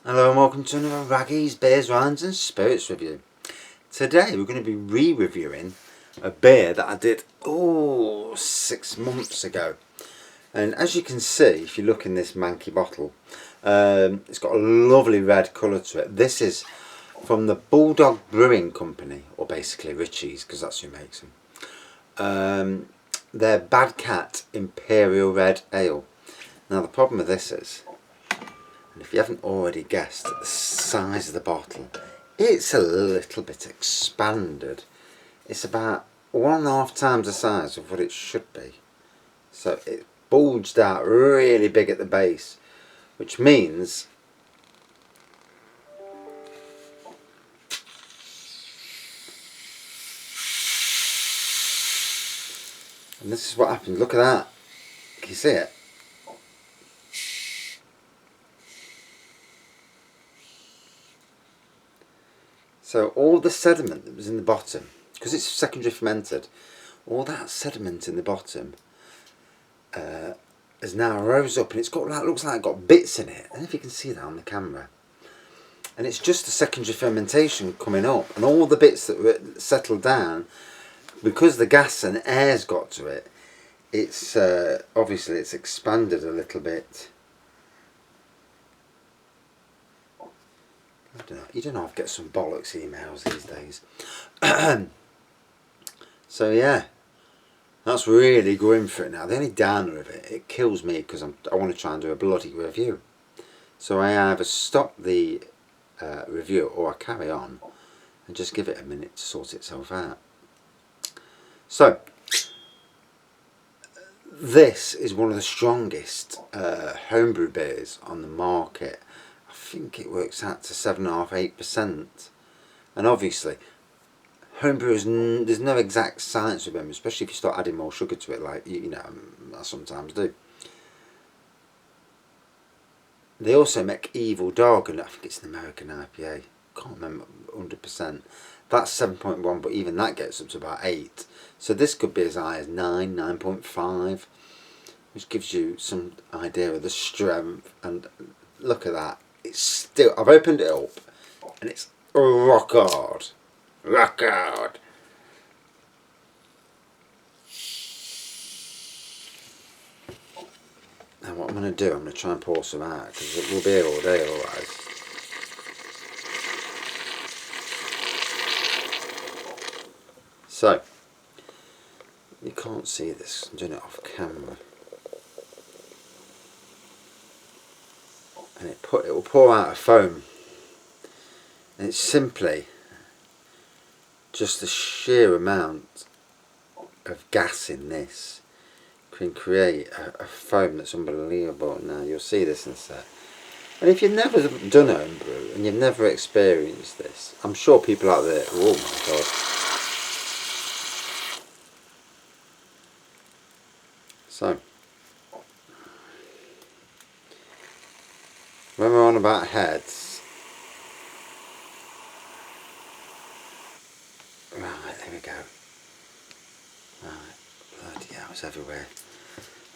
Hello and welcome to another Raggies, Beers, Wines and Spirits review. Today we're going to be re-reviewing a beer that I did 6 months ago. And as you can see, if you look in this manky bottle, it's got a lovely red colour to it. This is from the Bulldog Brewing Company, or basically Richie's, because that's who makes them. Their Bad Cat Imperial Red Ale. Now the problem with this is, and if you haven't already guessed at the size of the bottle, it's a little bit expanded. It's about 1.5 times the size of what it should be. So it bulged out really big at the base, which means and this is what happens. Look at that. Can you see it? So all the sediment that was in the bottom, because it's secondary fermented, all that sediment in the bottom has now rose up, and it's got like, looks like it's got bits in it. I don't know if you can see that on the camera. And it's just the secondary fermentation coming up, and all the bits that were settled down, because the gas and air's got to it, it's obviously it's expanded a little bit. I don't know. You don't know. I've got some bollocks emails these days. So yeah, that's really going for it now. The only downer of it, it kills me because I want to try and do a bloody review. So I either stop the review or I carry on and just give it a minute to sort itself out. So this is one of the strongest homebrew beers on the market. I think it works out to 7.5–8%, and obviously homebrew is there's no exact science with them, especially if you start adding more sugar to it, like you know I sometimes do. They also make Evil Dog, and I think it's an American IPA. Can't remember 100%. That's 7.1, but even that gets up to about 8. So this could be as high as 9, 9.5, which gives you some idea of the strength. And look at that. It's still, I've opened it up and it's rock hard. Rock hard. Now what I'm going to do, I'm going to try and pour some out, because it will be here all day otherwise. So, you can't see this, I'm doing it off camera. And it will pour out a foam. And it's simply just the sheer amount of gas in this can create a foam that's unbelievable. Now you'll see this in a sec. And if you've never done homebrew and you've never experienced this, I'm sure people out there, oh my god. So, when we're on about heads, right, there we go. Right, bloody hell, it's everywhere.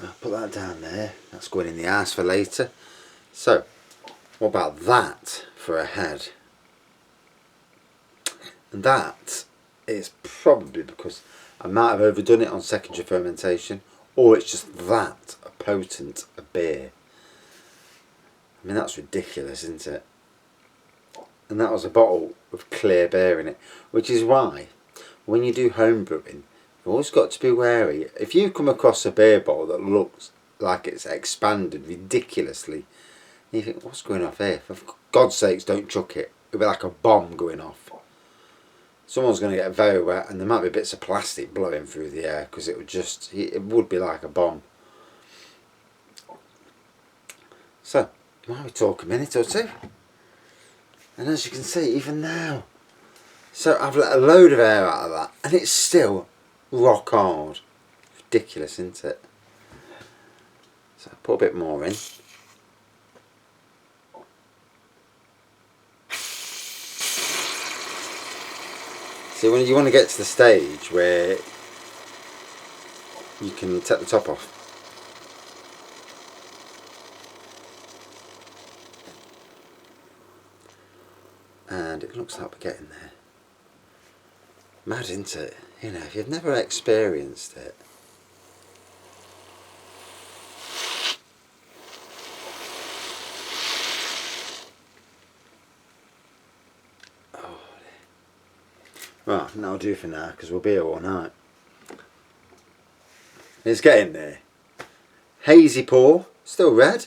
I'll put that down there, that's going in the ice for later. So, what about that for a head? And that is probably because I might have overdone it on secondary fermentation, or it's just that potent a beer. I mean, that's ridiculous, isn't it? And that was a bottle of clear beer in it, which is why when you do home brewing, you've always got to be wary. If you come across a beer bottle that looks like it's expanded ridiculously, you think, what's going off here? For God's sakes, don't chuck it. It'll be like a bomb going off. Someone's going to get very wet, and there might be bits of plastic blowing through the air, because it would be like a bomb. So, might we talk a minute or two? And as you can see, even now, so I've let a load of air out of that, and it's still rock hard. Ridiculous, isn't it? So I put a bit more in. See, when you want to get to the stage where you can take the top off. and it looks like we're getting there. Mad, isn't it? You know, if you've never experienced it. Oh, right, that'll do for now because we'll be here all night. It's getting there. Hazy pour, still red,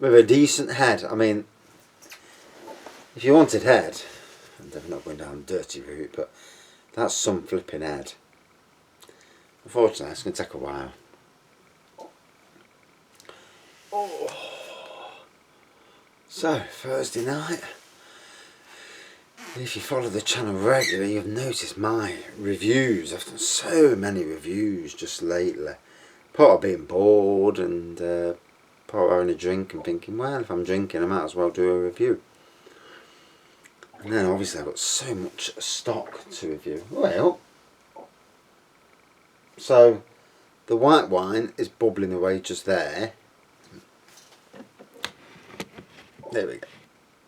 with a decent head. I mean, if you wanted head, I'm definitely not going down the dirty route, but that's some flipping head. Unfortunately, it's going to take a while. Oh. So, Thursday night. If you follow the channel regularly, you've noticed my reviews. I've done so many reviews just lately. Part of being bored and part of having a drink and thinking, well, if I'm drinking, I might as well do a review. And then obviously I've got so much stock to review. Well, so the white wine is bubbling away just there. There we go.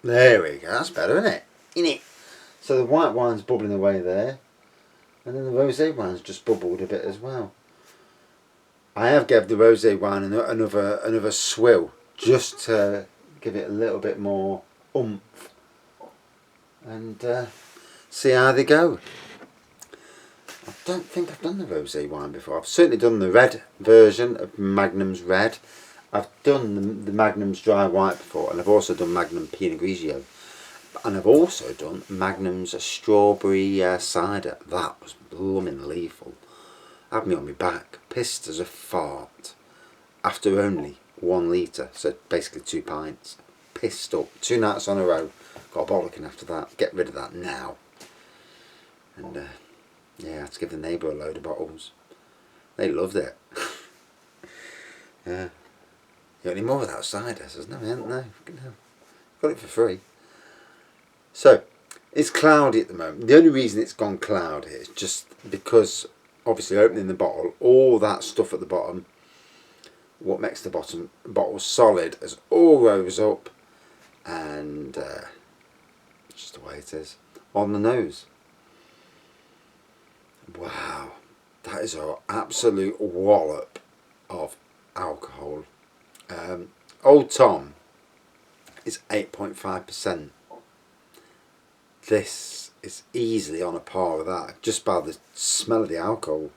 There we go. That's better, isn't it? Innit? So the white wine's bubbling away there, and then the rosé wine's just bubbled a bit as well. I have given the rosé wine another swill just to give it a little bit more oomph and see how they go. I don't think I've done the rosé wine before. I've certainly done the red version of Magnum's Red. I've done the Magnum's Dry White before, and I've also done Magnum Pinot Grigio. And I've also done Magnum's Strawberry Cider. That was blooming lethal. Had me on my back, pissed as a fart. After only 1 litre, so basically 2 pints. Pissed up. 2 nights on a row. Got a bollocking after that. Get rid of that now. And yeah, I had to give the neighbour a load of bottles. They loved it. Yeah. You got any more of that cider? I says, no, I haven't, no. Got it for free. So, it's cloudy at the moment. The only reason it's gone cloudy is just because, obviously, opening the bottle, all that stuff at the bottom, what makes the bottle solid, has all rose up, and just the way it is, on the nose. Wow, that is an absolute wallop of alcohol. Old Tom is 8.5%. This is easily on a par with that, just by the smell of the alcohol.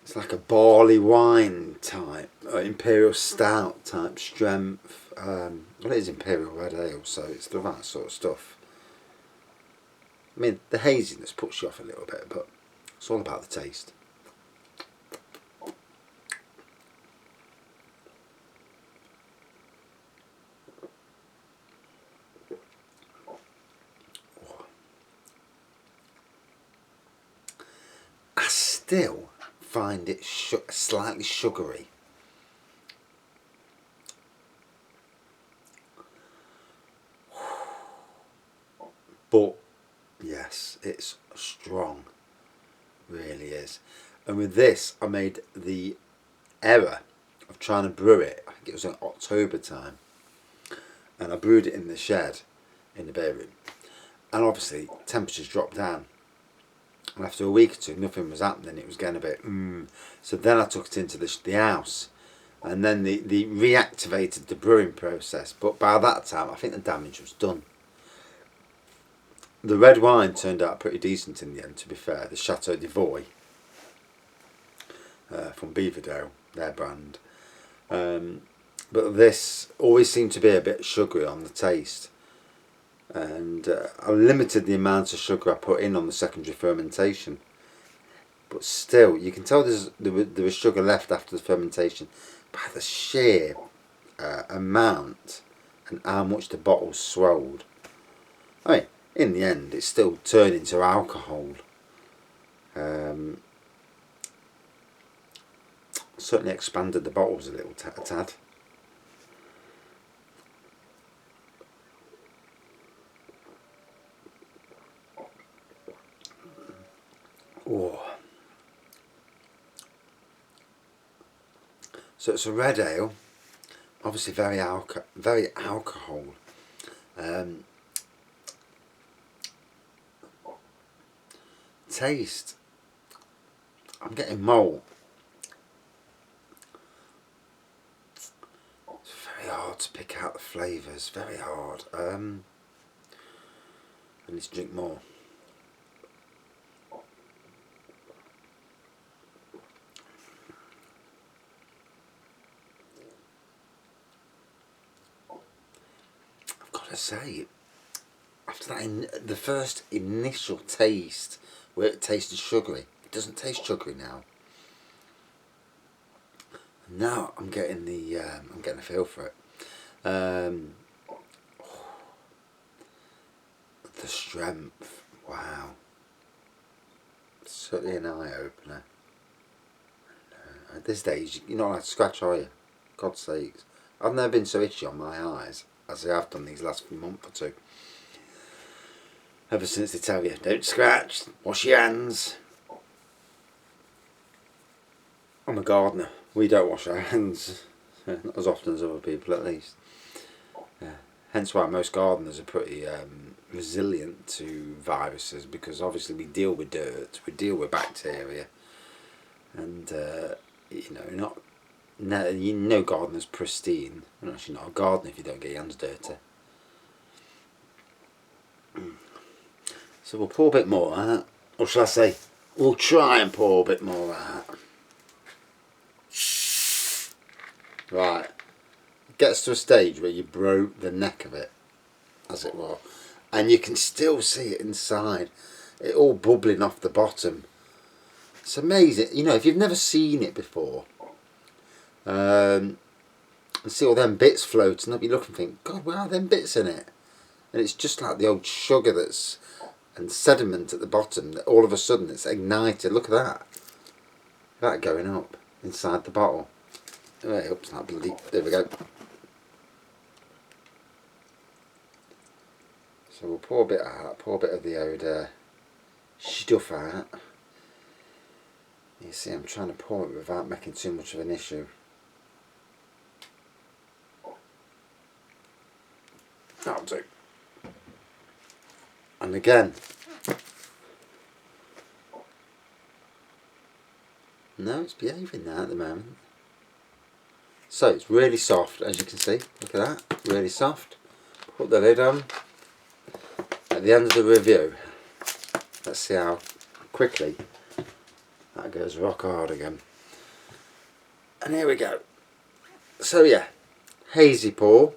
It's like a barley wine type, Imperial Stout type strength. Well, it is Imperial Red Ale, so it's the right sort of stuff. I mean, the haziness puts you off a little bit, but it's all about the taste. I still find it slightly sugary. But yes, it's strong, really is. And with this, I made the error of trying to brew it. I think it was in October time, and I brewed it in the shed in the beer room, and obviously temperatures dropped down, and after a week or two nothing was happening. It was getting a bit so then I took it into the house, and then they reactivated the brewing process, but by that time I think the damage was done. The red wine turned out pretty decent in the end, to be fair. The Chateau de Voy from Beaverdale, their brand. But this always seemed to be a bit sugary on the taste. And I limited the amount of sugar I put in on the secondary fermentation. But still, you can tell there was sugar left after the fermentation by the sheer amount and how much the bottle swelled. I mean, in the end, it still turned into alcohol. Certainly expanded the bottles a little tad. Oh. So it's a red ale, obviously very alcohol, Taste, I'm getting malt. It's very hard to pick out the flavours, very hard. I need to drink more. I've got to say, after that, the first initial taste where it tasted sugary, it doesn't taste sugary now. Now I'm getting a feel for it. The strength, wow, certainly an eye opener. At this stage, you're not allowed to scratch, are you? God's sakes, I've never been so itchy on my eyes as I have done these last month or two. Ever since they tell you, don't scratch, wash your hands. I'm a gardener. We don't wash our hands, not as often as other people at least. Hence why most gardeners are pretty resilient to viruses, because obviously we deal with dirt, we deal with bacteria, and no gardener's pristine. You're actually not a gardener if you don't get your hands dirty. So we'll pour a bit more out, or shall I say, we'll try and pour a bit more out. Right, it gets to a stage where you broke the neck of it, as it were, and you can still see it inside, it all bubbling off the bottom. It's amazing, if you've never seen it before, and see all them bits floating up, you look and think, God, where are them bits in it? And it's just like the old sugar and sediment at the bottom, that all of a sudden it's ignited. Look at that. That going up inside the bottle. Oh, oops, that bloody, there we go. So we'll pour a bit out, pour a bit of the old stuff out. You see, I'm trying to pour it without making too much of an issue. That'll do. And again, no, it's behaving now at the moment. So it's really soft, as you can see. Look at that, really soft. Put the lid on. At the end of the review, let's see how quickly that goes rock hard again. And here we go. So yeah, hazy pour.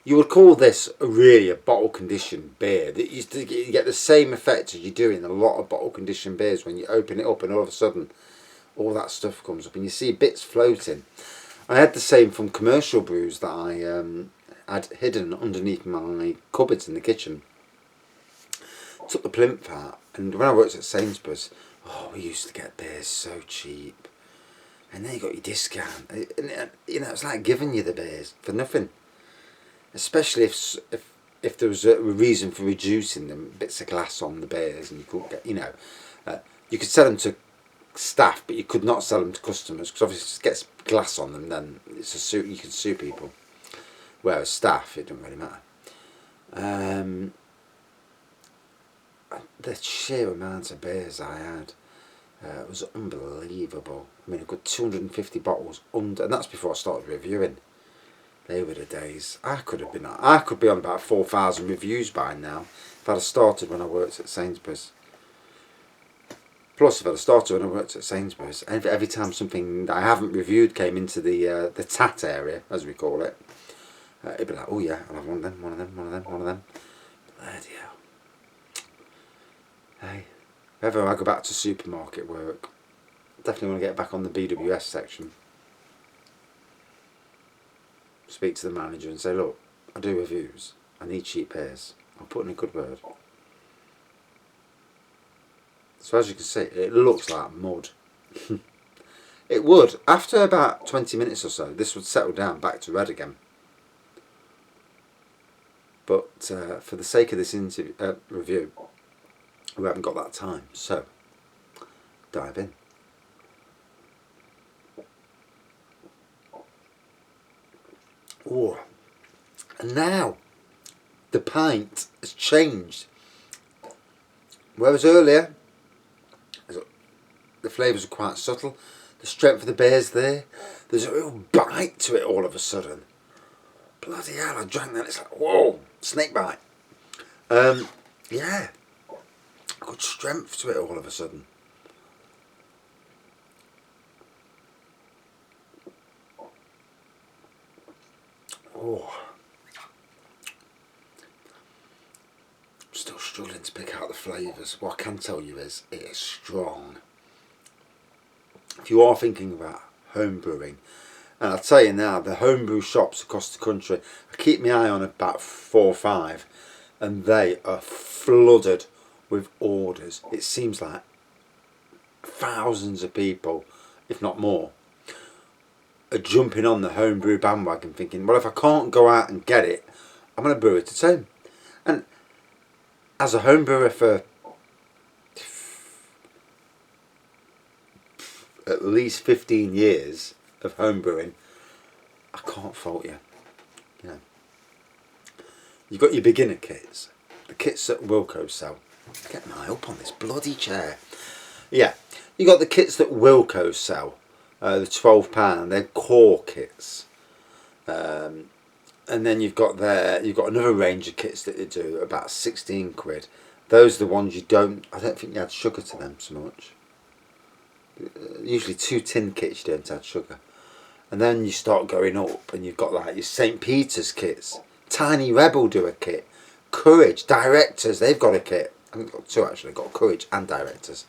You would call this really a bottle conditioned beer. You get the same effect as you do in a lot of bottle conditioned beers when you open it up and all of a sudden all that stuff comes up and you see bits floating. I had the same from commercial brews that I had hidden underneath my cupboards in the kitchen. Took the plinth out, and when I worked at Sainsbury's, we used to get beers so cheap, and then you got your discount, and it's like giving you the beers for nothing. Especially if there was a reason for reducing them, bits of glass on the beers, and you couldn't get, you could sell them to staff, but you could not sell them to customers, because obviously if it gets glass on them, then it's a suit, you can sue people. Whereas staff, it doesn't really matter. The sheer amount of beers I had was unbelievable. I mean, I've got 250 bottles and that's before I started reviewing. They were the days. I could be on about 4,000 reviews by now if I'd have started when I worked at Sainsbury's. Plus, if I'd have started when I worked at Sainsbury's, and every time something that I haven't reviewed came into the tat area, as we call it, it'd be like, oh yeah, I'll have one of them, one of them, one of them, one of them. Bloody hell. Hey, if ever I go back to supermarket work, definitely want to get back on the BWS section. Speak to the manager and say, look, I do reviews, I need cheap beers, I'll put in a good word. So as you can see, it looks like mud. It would, after about 20 minutes or so, this would settle down back to red again. But for the sake of this review, we haven't got that time, so dive in. Oh, and now the pint has changed. Whereas earlier, the flavours are quite subtle. The strength of the beer's there. There's a real bite to it all of a sudden. Bloody hell, I drank that, it's like, whoa, snake bite. Yeah, good strength to it all of a sudden. Oh, I'm still struggling to pick out the flavours. What I can tell you is, it is strong. If you are thinking about home brewing, and I'll tell you now, the homebrew shops across the country, I keep my eye on about 4 or 5, and they are flooded with orders. It seems like thousands of people, if not more, are jumping on the homebrew bandwagon thinking, well, if I can't go out and get it, I'm going to brew it at home. And as a home brewer for at least 15 years of home brewing, I can't fault you. You know, you've got your beginner kits, the kits that Wilco sell. Get my eye up on this bloody chair. Yeah, you got the kits that Wilco sell, the £12. They're core kits, and then you've got another range of kits that they do about 16 quid. Those are the ones I don't think you add sugar to them so much. Usually 2 tin kits you don't add sugar. And then you start going up and you've got like your St. Peter's kits. Tiny Rebel do a kit. Courage, Directors, they've got a kit. I've got 2 actually, got Courage and Directors.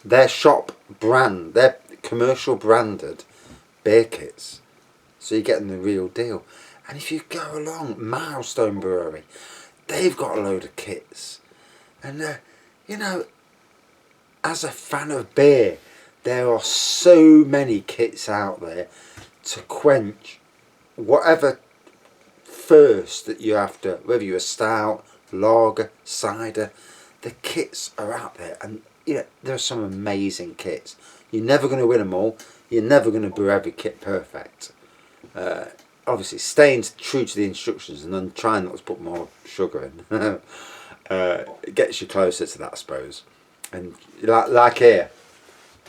Their shop brand, they're commercial branded beer kits. So you're getting the real deal. And if you go along, Milestone Brewery, they've got a load of kits. And you know, as a fan of beer, there are so many kits out there to quench whatever thirst that you're after, whether you're a stout, lager, cider. The kits are out there, and you know, there are some amazing kits. You're never going to win them all. You're never going to brew every kit perfect. Obviously, staying true to the instructions and then trying not to put more sugar in it gets you closer to that, I suppose. And like here,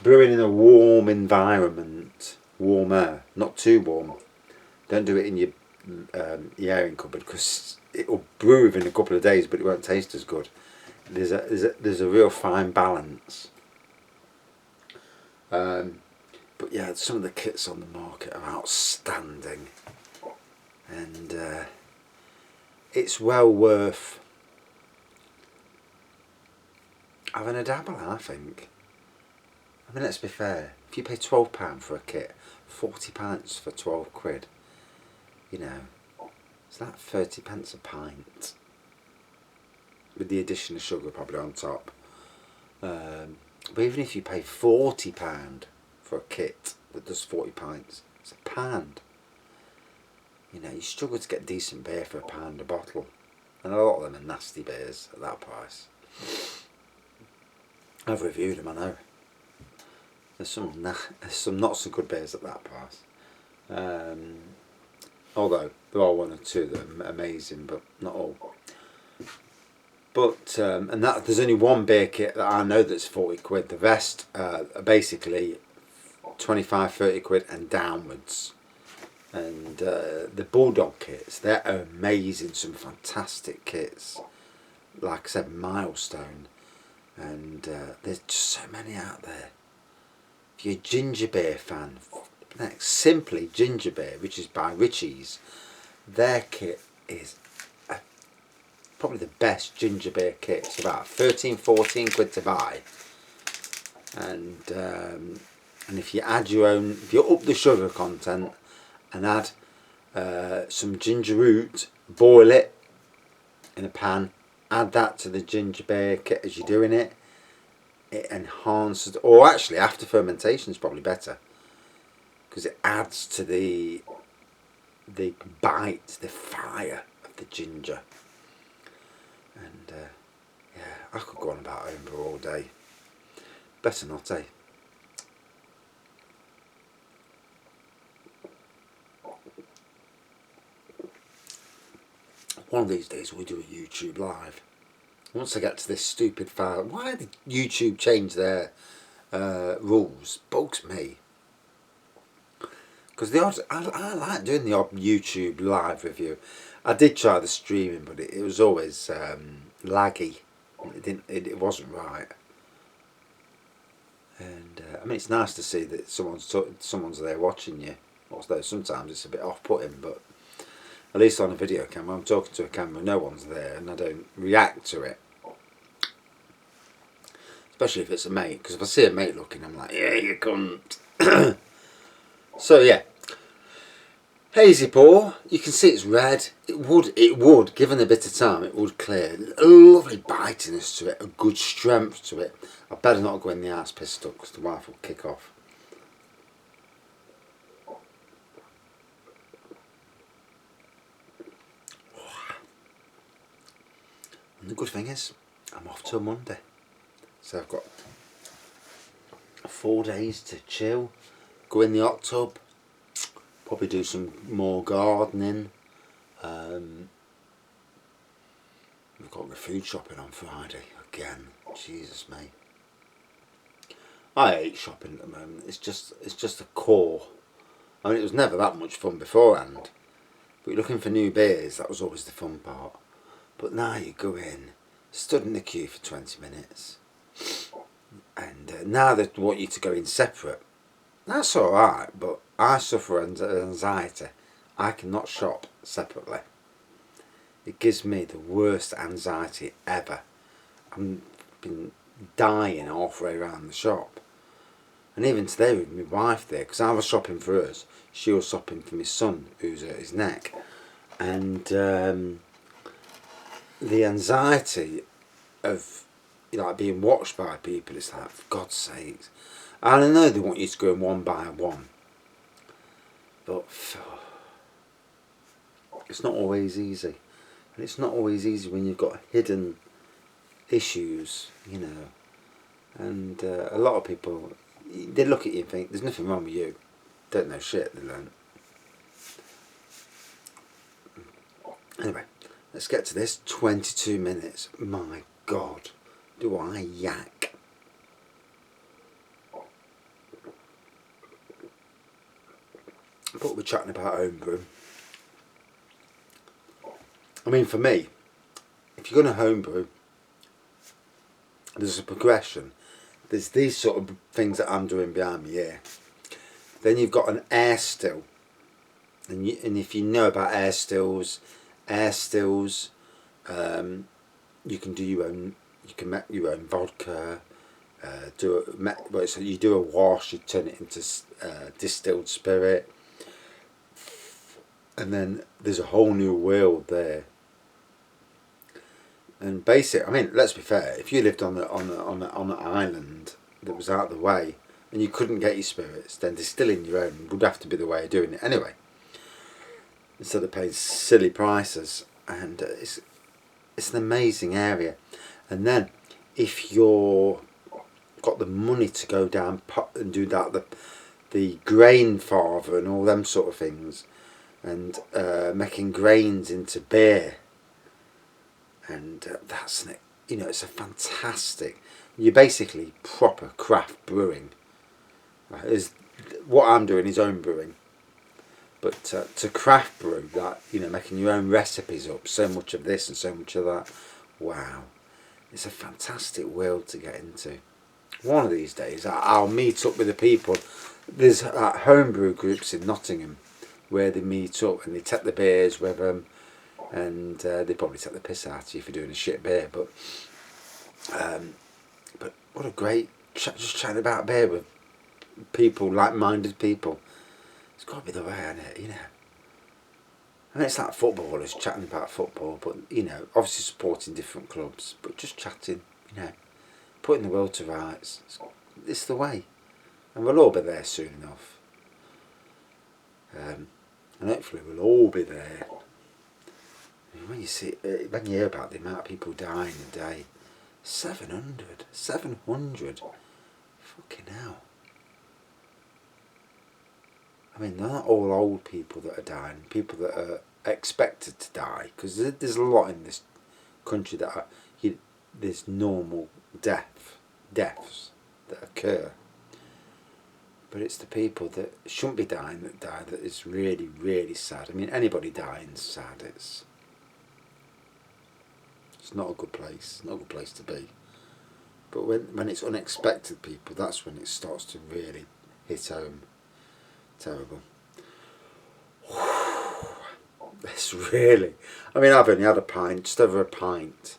brewing in a warm environment, warm air, not too warm. Don't do it in your airing cupboard because it will brew within a couple of days, but it won't taste as good. There's a real fine balance. But yeah, some of the kits on the market are outstanding, and it's well worth having a dabble, I think. I mean, let's be fair. If you pay £12 for a kit, 40 pints for 12 quid, you know, it's like 30 pence a pint, with the addition of sugar probably on top. But even if you pay £40 for a kit that does 40 pints, it's £1. You know, you struggle to get decent beer for £1 a bottle, and a lot of them are nasty beers at that price. I've reviewed them, I know. There's some not so good beers at that price. Although there are 1 or 2 that are amazing, but not all. But and that there's only one beer kit that I know that's 40 quid. The rest are basically 25, 30 quid and downwards. And the Bulldog kits, they're amazing. Some fantastic kits. Like I said, Milestone. And there's just so many out there. If you're a ginger beer fan, next, Simply Ginger Beer, which is by Richie's, their kit is probably the best ginger beer kit. It's about 13, 14 quid to buy. And if you add your own, if you up the sugar content and add some ginger root, boil it in a pan, add that to the ginger beer kit as you're doing it, it enhances, or actually after fermentation is probably better, because it adds to the bite, the fire of the ginger. And yeah, I could go on about Homebrew all day. Better not, eh? One of these days we'll do a YouTube live. Once I get to this stupid file, why did YouTube change their rules? Bugs me. Because I like doing the odd YouTube live review. I did try the streaming, but it was always laggy. It wasn't right. And I mean, it's nice to see that someone's there watching you. Although sometimes it's a bit off-putting, but at least on a video camera, I'm talking to a camera, no one's there, and I don't react to it. Especially if it's a mate, because if I see a mate looking, I'm like, yeah, you cunt. So yeah, hazy pour. You can see it's red. It would, given a bit of time, it would clear. A lovely bitiness to it, a good strength to it. I better not go in the arse pissed up because the wife will kick off. And the good thing is, I'm off till Monday. So I've got 4 days to chill, go in the hot tub, probably do some more gardening. We've got the food shopping on Friday again. Jesus me. I hate shopping at the moment. It's just a core. I mean, it was never that much fun beforehand. But you're looking for new beers, that was always the fun part. But now you go in, stood in the queue for 20 minutes. And now they want you to go in separate. That's alright, but I suffer anxiety. I cannot shop separately. It gives me the worst anxiety ever. I've been dying halfway around the shop. And even today with my wife there, because I was shopping for us, she was shopping for my son who's at his neck. And the anxiety of like being watched by people, it's like, for God's sakes. And I know they want you to go in one by one, but it's not always easy. And it's not always easy when you've got hidden issues, you know. And a lot of people, they look at you and think, there's nothing wrong with you. Don't know shit, they learn. Anyway, let's get to this. 22 minutes. My God, do I yak. But we're chatting about homebrew. I mean, for me, if you're going to homebrew, there's a progression. There's these sort of things that I'm doing behind me here. Then you've got an air still. And if you know about air stills, you can do your own. You can make your own vodka. So you do a wash. You turn it into distilled spirit, and then there's a whole new world there. And I mean, let's be fair. If you lived on an island that was out of the way, and you couldn't get your spirits, then distilling your own would have to be the way of doing it anyway. Instead of paying silly prices, and it's an amazing area. And then if you're got the money to go down and do that, the grain farther and all them sort of things, and making grains into beer, and that's it's a fantastic. You're basically proper craft brewing. What I'm doing is home brewing. But to craft brew that, making your own recipes up, so much of this and so much of that, wow, it's a fantastic world to get into. One of these days, I'll meet up with the people. There's homebrew groups in Nottingham where they meet up and they take the beers with them, and they probably take the piss out of you for doing a shit beer. But what a great just chatting about beer with people, like-minded people. It's got to be the way, isn't it? I mean, it's like footballers chatting about football, but obviously supporting different clubs, but just chatting, putting the world to rights. It's the way, and we'll all be there soon enough. And hopefully we'll all be there. When you hear about the amount of people dying a day, 700, fucking hell. I mean, they're not all old people that are dying. People that are expected to die, because there's a lot in this country that are, there's normal deaths that occur, but it's the people that shouldn't be dying that die that is really, really sad. I mean, anybody dying's sad. It's not a good place. Not a good place to be. But when it's unexpected people, that's when it starts to really hit home. Terrible. It's really... I mean, I've only had a pint, just over a pint.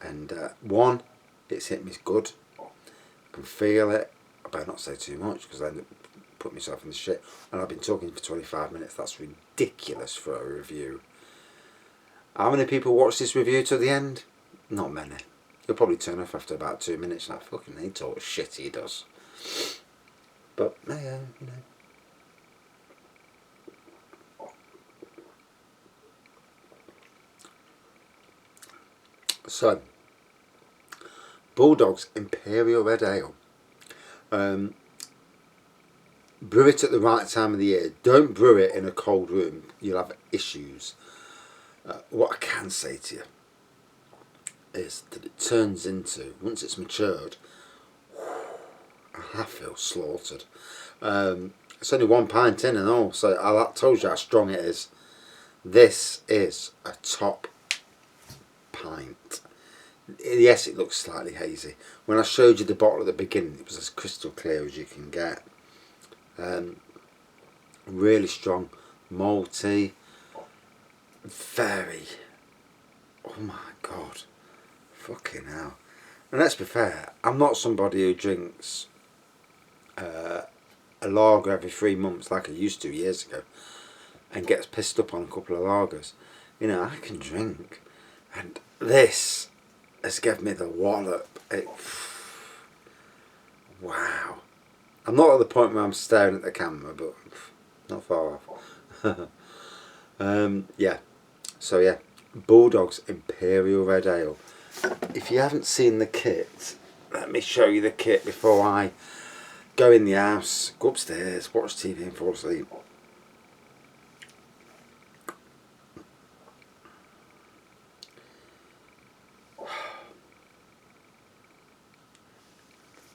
And one, it's hit me good. I can feel it. I better not say too much because I end up putting myself in the shit. And I've been talking for 25 minutes. That's ridiculous for a review. How many people watch this review to the end? Not many. You'll probably turn off after about 2 minutes. Like, fucking, he talks shit, he does. But, yeah, you know. So, Bulldog's Imperial Red Ale. Brew it at the right time of the year. Don't brew it in a cold room. You'll have issues. What I can say to you is that it turns into, once it's matured, I feel slaughtered. It's only 1 pint in and all, so I told you how strong it is. This is a top pint. Yes, it looks slightly hazy. When I showed you the bottle at the beginning, it was as crystal clear as you can get. Really strong, malty, very, oh my god, fucking hell. And let's be fair, I'm not somebody who drinks a lager every 3 months like I used to years ago and gets pissed up on a couple of lagers. You know, I can drink, and this has given me the wallop. Wow. I'm not at the point where I'm staring at the camera, but not far off. Yeah. So yeah, Bulldog's Imperial Red Ale. If you haven't seen the kit, let me show you the kit before I go in the house, go upstairs, watch TV and fall asleep.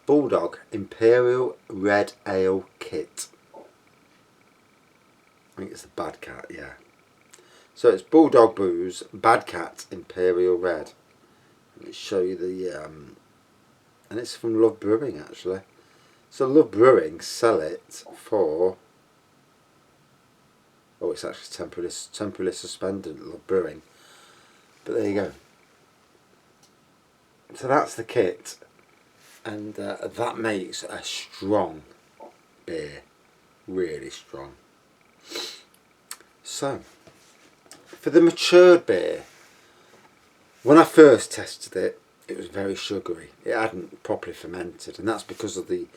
Bulldog Imperial Red Ale Kit. I think it's the Bad Cat, yeah. So it's Bulldog Brews Bad Cat Imperial Red. Let me show you the and it's from Love Brewing actually. So Love Brewing sell it for, oh, it's actually temporarily suspended at Love Brewing. But there you go. So that's the kit, and that makes a strong beer, really strong. So for the matured beer, when I first tested it, it was very sugary. It hadn't properly fermented, and that's because of the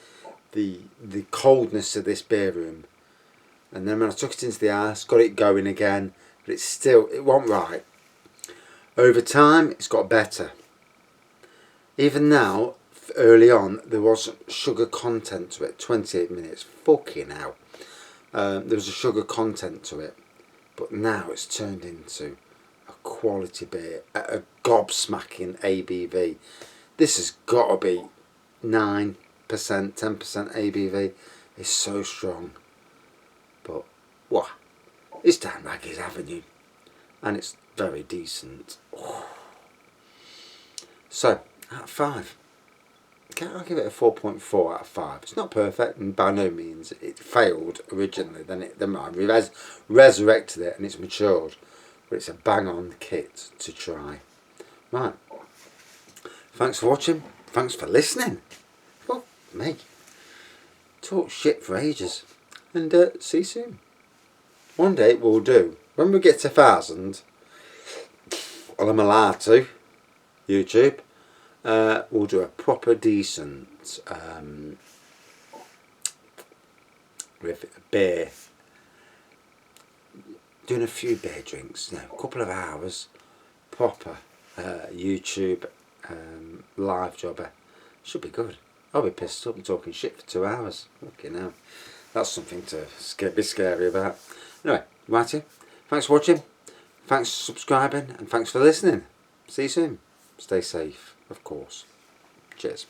coldness of this beer room. And then when I took it into the house, got it going again, but it wasn't right. Over time, it's got better. Even now, early on, there was sugar content to it. 28 minutes, fucking hell. There was a sugar content to it, but now it's turned into a quality beer at a gobsmacking ABV. This has got to be 9%, 10% ABV. It's so strong. But what? It's down Maggie's Avenue, and it's very decent. Oh. So out of 5, I'll give it a 4.4 out of 5. It's not perfect, and by no means it failed originally. Then I resurrected it, and it's matured. But it's a bang-on kit to try. Right. Thanks for watching. Thanks for listening. Well, me. Talk shit for ages. And see you soon. One day we'll do. When we get to 1,000, well, I'm allowed to, YouTube, we'll do a proper decent beer. Doing a few beer drinks, you know, a couple of hours, proper YouTube live jobber. Should be good. I'll be pissed up and talking shit for 2 hours. Okay, now that's something to be scary about. Anyway, righty. Thanks. Thanks for watching, thanks for subscribing, and thanks for listening. See you soon. Stay safe, of course. Cheers.